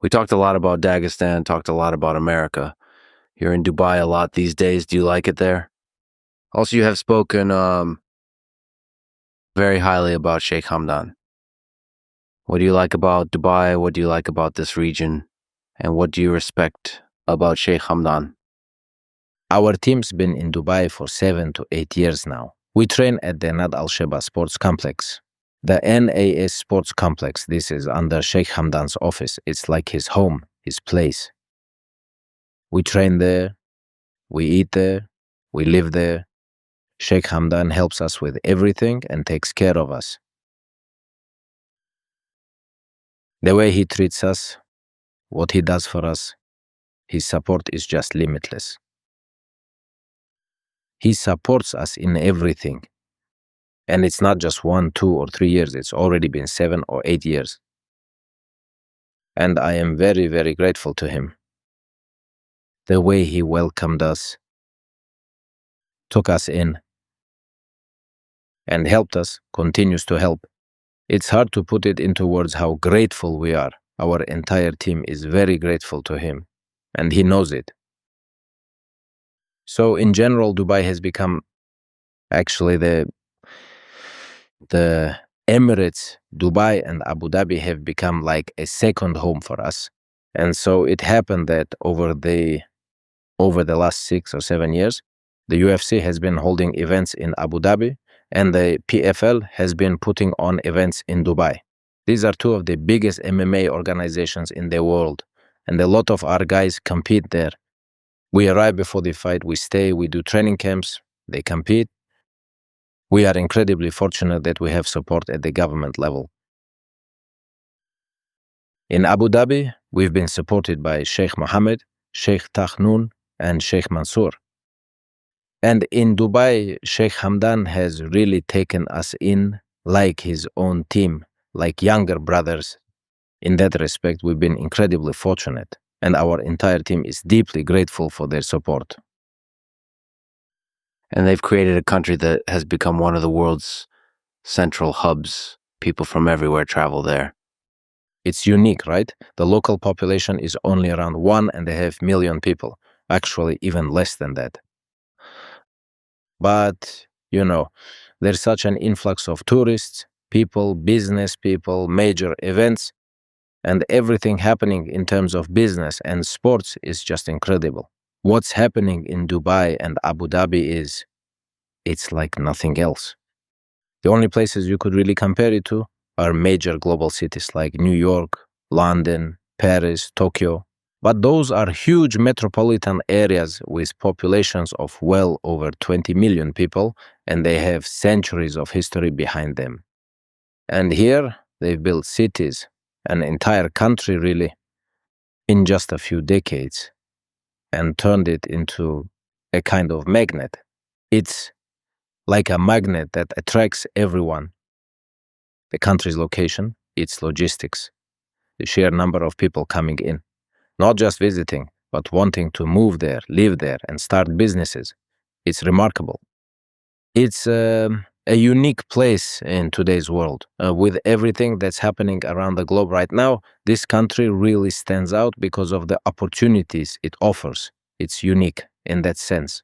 We talked a lot about Dagestan, talked a lot about America. You're in Dubai a lot these days. Do you like it there? Also, you have spoken very highly about Sheikh Hamdan. What do you like about Dubai? What do you like about this region? And what do you respect about Sheikh Hamdan? Our team's been in Dubai for 7 to 8 years now. We train at the Nad Al Sheba Sports Complex. The NAS Sports Complex, this is under Sheikh Hamdan's office. It's like his home, his place. We train there, we eat there, we live there. Sheikh Hamdan helps us with everything and takes care of us. The way he treats us, what he does for us, his support is just limitless. He supports us in everything. And it's not just 1, 2, or 3 years, it's already been 7 or 8 years. And I am very, very grateful to him. The way he welcomed us, took us in, and helped us, continues to help. It's hard to put it into words how grateful we are. Our entire team is very grateful to him, and he knows it. So in general, Dubai has become actually the Emirates, Dubai and Abu Dhabi have become like a second home for us. And so it happened that over the last 6 or 7 years, the UFC has been holding events in Abu Dhabi and the PFL has been putting on events in Dubai. These are two of the biggest MMA organizations in the world, and a lot of our guys compete there. We arrive before the fight, we stay, we do training camps, they compete. We are incredibly fortunate that we have support at the government level. In Abu Dhabi, we've been supported by Sheikh Mohammed, Sheikh Tahnoon, and Sheikh Mansour. And in Dubai, Sheikh Hamdan has really taken us in like his own team, like younger brothers. In that respect, we've been incredibly fortunate, and our entire team is deeply grateful for their support. And they've created a country that has become one of the world's central hubs. People from everywhere travel there. It's unique, right? The local population is only around 1.5 million people, actually even less than that. But, there's such an influx of tourists, people, business people, major events, and everything happening in terms of business and sports is just incredible. What's happening in Dubai and Abu Dhabi it's like nothing else. The only places you could really compare it to are major global cities like New York, London, Paris, Tokyo. But those are huge metropolitan areas with populations of well over 20 million people, and they have centuries of history behind them. And here, they've built cities, an entire country really, in just a few decades, and turned it into a kind of magnet. It's like a magnet that attracts everyone. The country's location, its logistics, the sheer number of people coming in. Not just visiting, but wanting to move there, live there, and start businesses. It's remarkable. It's a unique place in today's world. With everything that's happening around the globe right now, this country really stands out because of the opportunities it offers. It's unique in that sense.